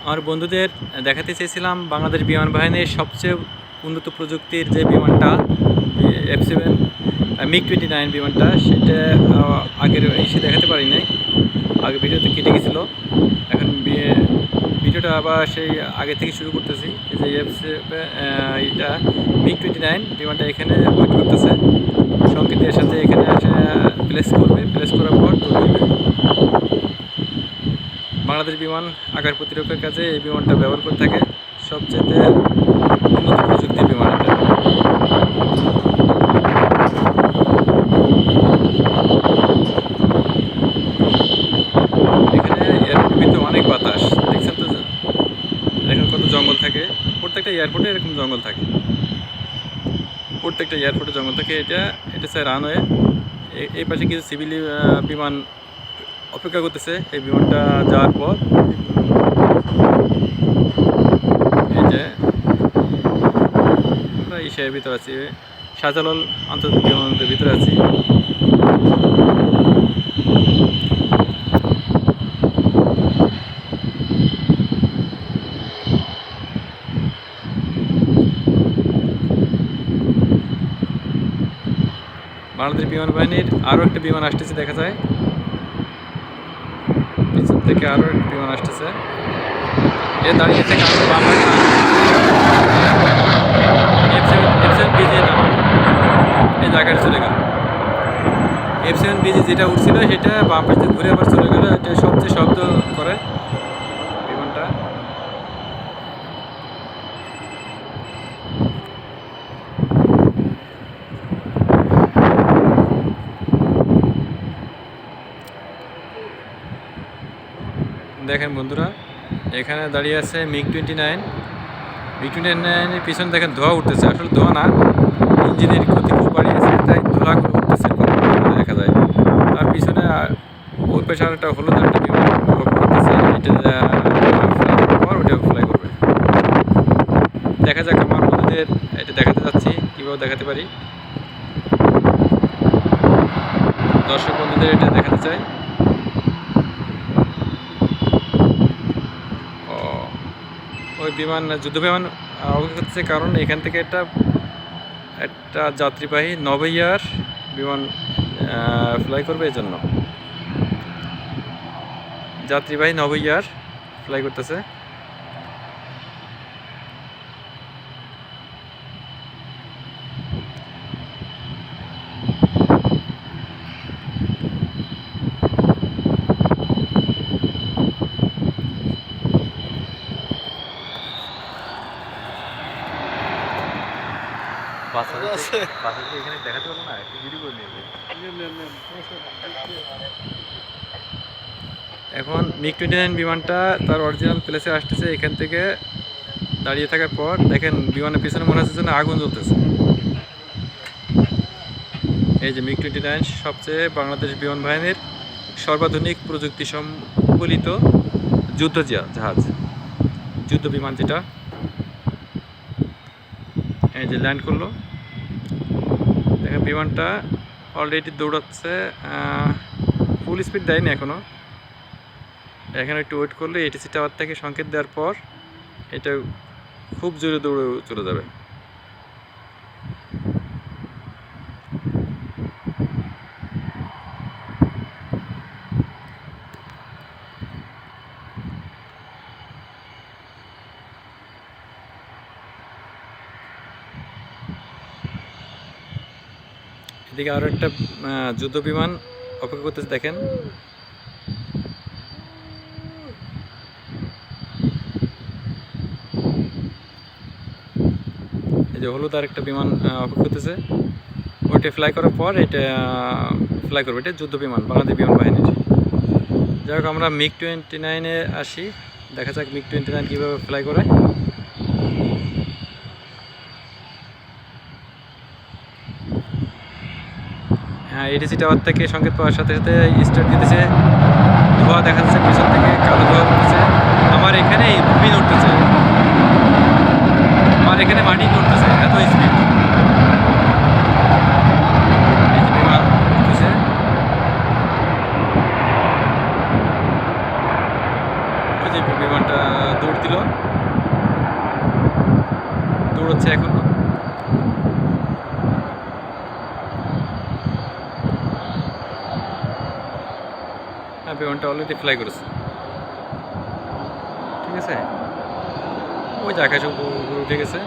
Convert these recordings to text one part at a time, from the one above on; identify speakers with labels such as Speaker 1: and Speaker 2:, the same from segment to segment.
Speaker 1: আমার বন্ধুদের দেখাতে চেয়েছিলাম বাংলাদেশ বিমান বাহিনীর সবচেয়ে উন্নত প্রযুক্তির যে বিমানটা F7 MiG-29 বিমানটা, সেটা আগের এসে দেখাতে পারি নাই। আগে ভিডিওতে কেটে গেছিলো, এখন ভিডিওটা আবার সেই আগে থেকে শুরু করতেছি। এই যে এটা MiG-29 বিমানটা এখানে ওয়েট করতেছে, সংকেতের সাথে এখানে এসে প্লেস করবে, প্লেস করার পর বাংলাদেশ বিমান আকার প্রতিরক্ষার কাজে এই বিমানটা ব্যবহার করে থাকে। সবচেয়ে উন্নত প্রযুক্তির বিমান এটা। এখানে এয়ারপোর্টের ভিতরে অনেক বাতাস, দেখছেন তো, এখানে কত জঙ্গল থাকে। প্রত্যেকটা এয়ারপোর্টে এরকম জঙ্গল থাকে, প্রত্যেকটা এয়ারপোর্টে জঙ্গল থাকে। এটা হচ্ছে রানওয়ে। এই পাশে কিছু সিভিল বিমান অপেক্ষা করতেছে এই বিমানটা যাওয়ার পর। এই যে আমরা ইসের ভিতরে আছি, শাহজালাল আন্তর্জাতিক বিমানবন্দরের ভিতরে আছি। বাংলাদেশ বিমান বাহিনীর আরও একটা বিমান আসতেছে, দেখা যায় পিছন থেকে আরও একটা বিমান আসতেছে। এ দাঁড়িয়েছে কারণ বাংলা F7BG এই জায়গায় চলে গেল। F7BG যেটা উঠছিল সেটা বাম পাশে ঘুরে আবার চলে গেল। এটা সবচেয়ে শব্দ করে বিমানটা। দেখেন বন্ধুরা, এখানে দাঁড়িয়ে আছে MiG-29। MiG-29 এর পিছনে দেখেন ধোঁয়া উঠতেছে, আসলে ধোঁয়া না, ইঞ্জিনের গতি খুব বাড়িয়েছে তাই ধোঁয়া উঠতেছে দেখা যায়। তার পিছনে ওই পাশে আর একটা হলুদ একটা বিমান করতেছে, এটা পর ওটা ফ্লাই করবে। দেখা যাক, আমার বন্ধুদের এটা দেখাতে যাচ্ছি, কীভাবে দেখাতে পারি। দর্শক বন্ধুদের এটা দেখাতে চাই। ওই বিমান যুদ্ধ বিমান অবস্থা করতেছে, কারণ এখান থেকে একটা যাত্রীবাহী নভোএয়ার বিমান ফ্লাই করবে, এই জন্য যাত্রীবাহী নভোএয়ার ফ্লাই করতেছে। এখানে দেখাতে পারবো না, একটু ভিডিও করে নিয়ে। এখন MiG-29 বিমানটা তার অরিজিনাল প্লেসে আসতেছে। এখান থেকে দাঁড়িয়ে থাকার পর দেখেন বিমানের পিছনে মনে হচ্ছে যেন আগুন জ্বলতেছে। এই যে MiG-29 সবচেয়ে বাংলাদেশ বিমান বাহিনীর সর্বাধুনিক প্রযুক্তি সম্বলিত যুদ্ধ জাহাজ, যুদ্ধ বিমান যেটা। এই যে ল্যান্ড করলো, দেখেন বিমানটা অলরেডি দৌড়াচ্ছে, ফুল স্পিড দেয়নি এখনও। এখানে একটু ওয়েট করলে ATC টাওয়ার থেকে সংকেত দেওয়ার পর এটা খুব জোরে দৌড়ে চলে যাবে। এদিকে আরও একটা যুদ্ধ বিমান অপেক্ষা করতেছে, দেখেন। এই যে হলুদ আর একটা বিমান অপেক্ষা করতেছে, ওইটা ফ্লাই করার পর এটা ফ্লাই করবে। এটা যুদ্ধ বিমান বাংলাদেশ বিমান বাহিনীর। যাই হোক, আমরা MiG-29-এ আসি, দেখা যাক MiG-29 কীভাবে ফ্লাই করে। হ্যাঁ, ATC টাওয়ার থেকে সংকেত পাওয়ার সাথে সাথে স্টার্ট দিতেছে। ধোঁয়া দেখা যাচ্ছে পিছন থেকে, কালো ধোঁয়া উঠতেছে। আমার এখানে ভূমি উঠতেছে, আমার এখানে মাটি উঠতেছে, এত স্পিড। বিমান উঠতেছে, ওই যে বিমানটা দৌড় দিল, দৌড়চ্ছে এখনো। হ্যাঁ, বিমানটা অলরেডি ফ্লাই করেছে। ঠিক আছে, ওই যে আকাশে উপরে উঠে গেছে।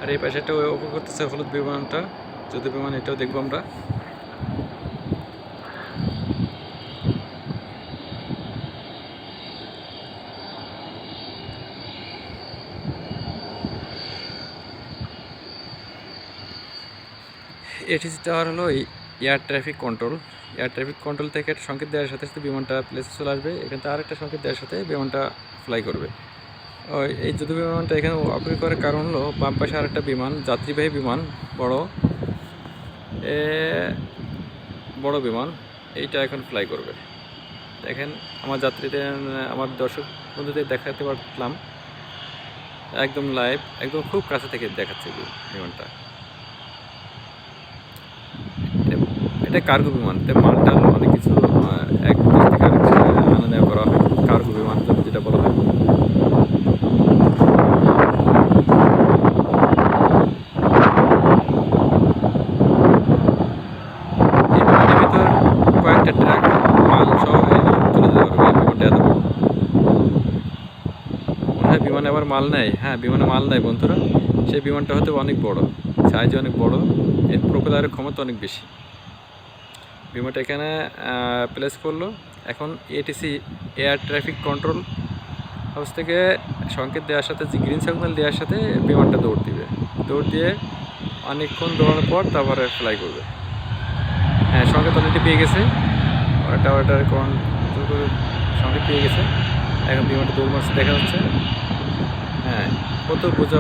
Speaker 1: আর এই পাশে একটা ওপর করতেছে হলুদ বিমানটা, যুদ্ধ বিমান, এটাও দেখবো আমরা। এটিসি টাওয়ার হলো air traffic control. Air traffic control থেকে একটা সংকেত দেওয়ার সাথে সাথে বিমানটা প্লেসে চলে আসবে। এখান থেকে আরেকটা সংকেত দেওয়ার সাথে বিমানটা ফ্লাই করবে। এই যুদ্ধ বিমানটা এখানে অপেক্ষা করার কারণ হলো বাম পাশে আরেকটা বিমান, যাত্রীবাহী বিমান, বড় বিমান, এইটা এখন ফ্লাই করবে। দেখেন, আমার যাত্রীদের, আমার দর্শক বন্ধুদের দেখাতে পারলাম একদম লাইভ, একদম খুব কাছে থেকে দেখাচ্ছে বিমানটা। এটা কার্গো বিমান, মালটা অনেক কিছু এক দেশ থেকে আরেক দেশে আনা নেওয়া করা হয়, কার্গো বিমান যেটা বলা হয়। এই বিমানের ভিতর কয়েকটা ট্রাক মাল সহ চলে যেতে পারবে। বিমানটা এত বড়। মনে হয় বিমানে আবার মাল নেয়। হ্যাঁ, বিমানে মাল নেয় বন্ধুরা। সেই বিমানটা হয়তো অনেক বড়, সাইজে অনেক বড়, এর প্রোপেলারের ক্ষমতা অনেক বেশি। বিমানটা এখানে প্লেস করলো। এখন ATC air traffic control house থেকে সংকেত দেওয়ার সাথে, যে গ্রিন সিগন্যাল দেওয়ার সাথে বিমানটা দৌড় দিবে। দৌড় দিয়ে অনেকক্ষণ দৌড়ানোর পর তারপরে ফ্লাই করবে। হ্যাঁ, সংকেত অলরেডি পেয়ে গেছে, টাওয়ারটার কন্ট্রোল করে সংকেত পেয়ে গেছে। এখন বিমানটা দৌড় মারছে দেখা যাচ্ছে। হ্যাঁ, কত বোঝা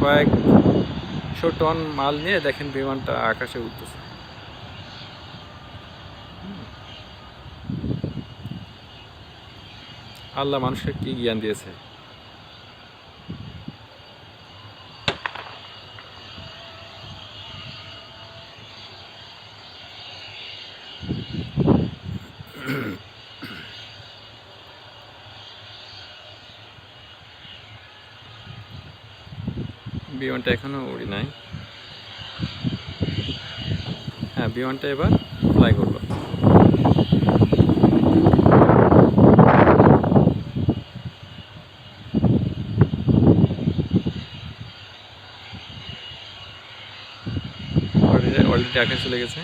Speaker 1: কয়েকশো টন মাল নিয়ে দেখেন বিমানটা আকাশে উঠতেছে। আল্লাহ মানুষকে কি জ্ঞান দিয়েছে। বিমানটা এখনো উড়ি নাই। হ্যাঁ, বিমানটা এবার ফ্লাই করলো। অলরেডি আকাশে চলে গেছে।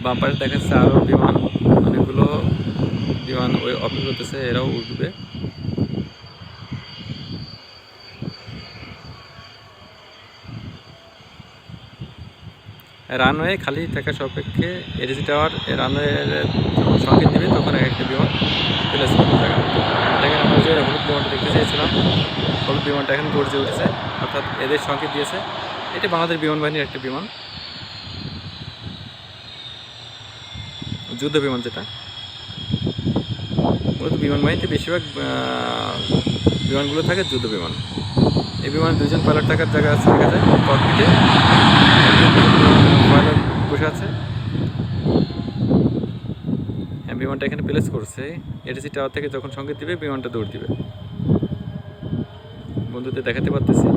Speaker 1: বাম পাশে দেখা যাচ্ছে আরও বিমান, অনেকগুলো বিমান ওই অপেক্ষা করতেছে, এরাও উঠবে। রানওয়ে খালি থাকা সাপেক্ষে এটিসি টাওয়ার রানওয়ে যখন সংকেত দেবে তখন একটা বিমান প্লেস করতে থাকা। দেখেন, আমরা যে হলুদ বিমানটা দেখতে চেয়েছিলাম, হলুদ বিমানটা এখন গর্জে উঠেছে, অর্থাৎ এদের সংকেত দিয়েছে। এটা বাংলাদেশ বিমান বাহিনীর একটা বিমান, যুদ্ধ বিমান, যেটা মূলত বিমান বাহিনীতে বেশিরভাগ বিমানগুলো থাকে যুদ্ধ বিমান। এই বিমানে দুজন পাইলট থাকার জায়গা আছে, দেখা যায় ককপিটে পাইলট বসে আছে। হ্যাঁ, বিমানটা এখানে প্লেস করছে। এটিসি টাওয়ার থেকে যখন সংকেত দিবে বিমানটা দৌড় দিবে। বন্ধুদের দেখাতে পারতেছি।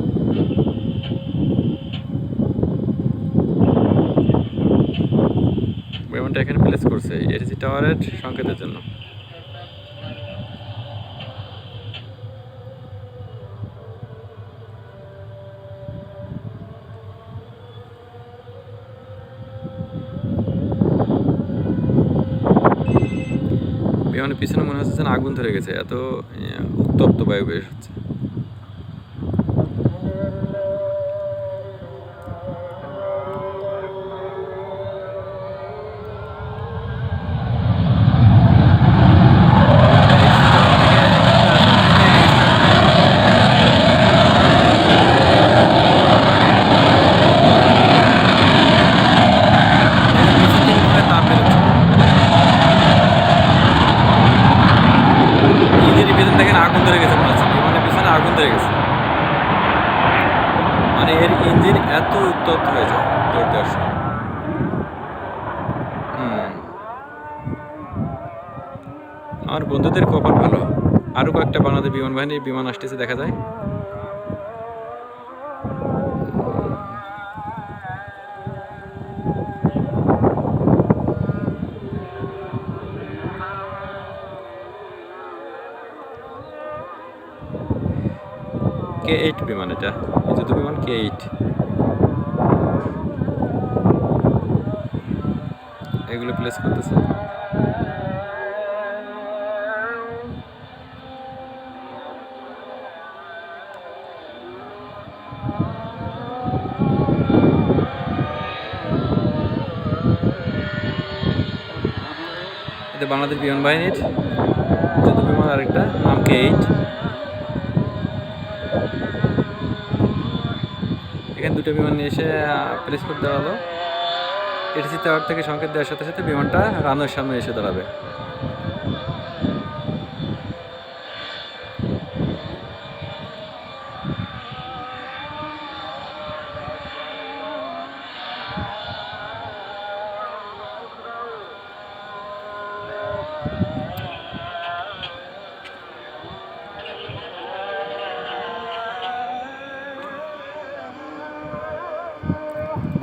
Speaker 1: বিমানটা এখানে প্লেস করছে এটিসি টাওয়ারের সংকেতের জন্য। বিমানের পিছনে মনে হচ্ছে যেন আগুন ধরে গেছে, এত উত্তপ্ত বায়ু বের হচ্ছে। দেখেন আগুন ধরে গেছে মনে হচ্ছে, বিমানের পিছনে আগুন ধরে গেছে। মানে এর ইঞ্জিন এত উত্তপ্ত হয়ে যায় দৌড় দেওয়ার সময়। আমার বন্ধুদের কপাল ভালো, আরও কয়েকটা বাংলাদেশ বিমান বাহিনীর বিমান আসতেছে দেখা যায়। K8 বিমান, এটা যুদ্ধ বিমান K8, এগুলো প্লেস করতেছে। এটা বাংলাদেশ বিমান বাহিনীর যুদ্ধ বিমান, আরেকটা নাম K8। এখানে দুটো বিমান নিয়ে এসে প্লেস করে দেওয়া হলো। এটিসি টাওয়ার থেকে সংকেত দেওয়ার সাথে সাথে বিমানটা রানওয়ের সামনে এসে দাঁড়াবে।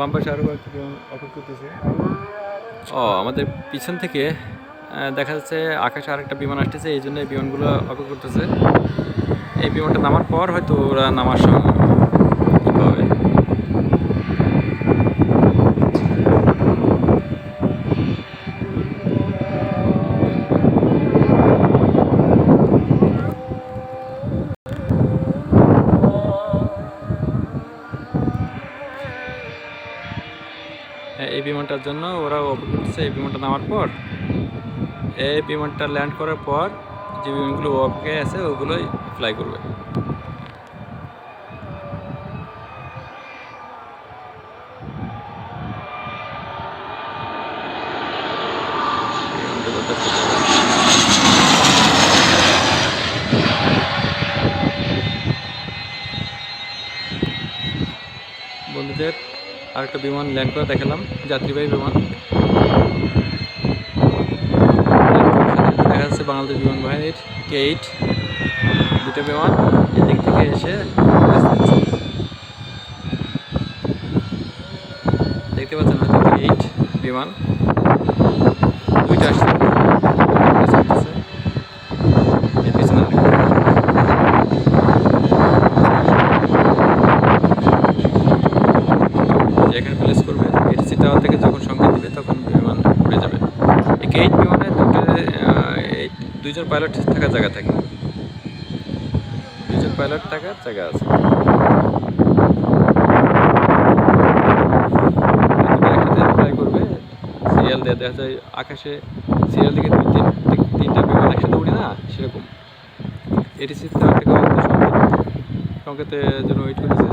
Speaker 1: বাম পাশে আরও কয়েকটি বিমান অপেক্ষা করতেছে। আমাদের পিছন থেকে দেখা যাচ্ছে আকাশে আরেকটা বিমান আসতেছে, এই জন্য এই বিমানগুলো অপেক্ষা করতেছে। এই বিমানটা নামার পর হয়তো ওরা নামার সময় পাবে। এই বিমানটার জন্য ওরা অপেক্ষা করতেছে। এই বিমানটা নামার পর, এই বিমানটা ল্যান্ড করার পর যে বিমানগুলো অপেক্ষায় আছে ওগুলোই ফ্লাই করবে। বন্ধুদের আরেকটা বিমান ল্যান্ড করে দেখালাম, যাত্রীবাহী বিমান। দেখা যাচ্ছে বাংলাদেশ বিমান বাহিনীর K8 দুটো বিমান এদিক থেকে এসে দেখতে পাচ্ছেন হয়তো K8 বিমান দুইটা আসছে। এর পিছনে এখানে প্লেস করবে, এটিসি টাওয়ার থেকে যখন সংকেত দিবে তখন বিমান উড়ে যাবে। এই K8 বিমানে দুইজন পাইলট থাকার জায়গা থাকে, দুইজন পাইলট থাকার জায়গা আছে। একসাথে ফ্লাই করবে, সিরিয়াল দেওয়া, দেখা যায় আকাশে সিরিয়াল দিকে তিনটা বিমান একসাথে উড়ে না, সেরকম। এটিসি টাওয়ার থেকে সংকেতের জন্য ওয়েট করেছে।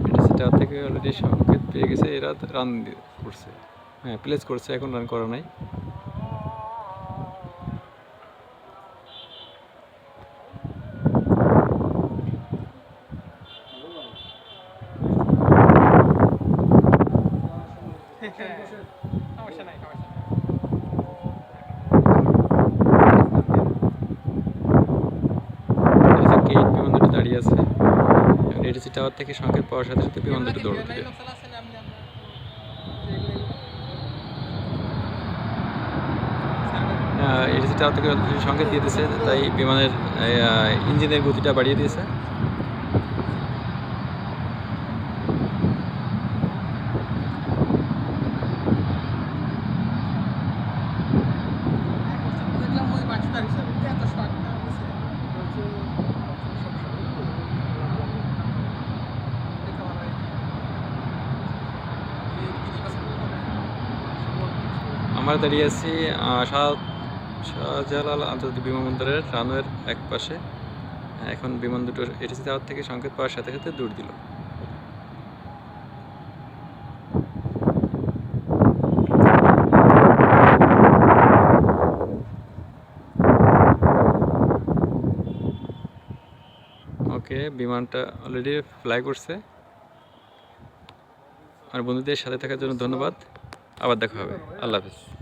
Speaker 1: এটিসি টাওয়ার থেকে অলরেডি সংকেত পেয়ে গেছে, এরা রান করছে, হ্যাঁ প্লেস করছে, এখন রান করা নাই। K8 বিমান দুটো দাঁড়িয়ে আছে, এটিসি টাওয়ার থেকে সংকেত পাওয়ার সাথে সাথে বিমান দুটো দৌড় দিবে। এটিসি টাওয়ার থেকে সংকেত দিয়ে দিয়েছে, তাই বিমানের ইঞ্জিনের গতিটা বাড়িয়ে দিয়েছে। আমরা দাঁড়িয়ে আছি শাহজালাল আন্তর্জাতিক বিমানবন্দরের রানওয়ের এক পাশে। এখন বিমান দুটো এটিসি টাওয়ার থেকে সংকেত পাওয়ার সাথে সাথে দৌড় দিল। ওকে, বিমানটা অলরেডি ফ্লাই করছে। আর বন্ধুদের সাথে থাকার জন্য ধন্যবাদ। আবার দেখা হবে। আল্লাহ হাফেজ।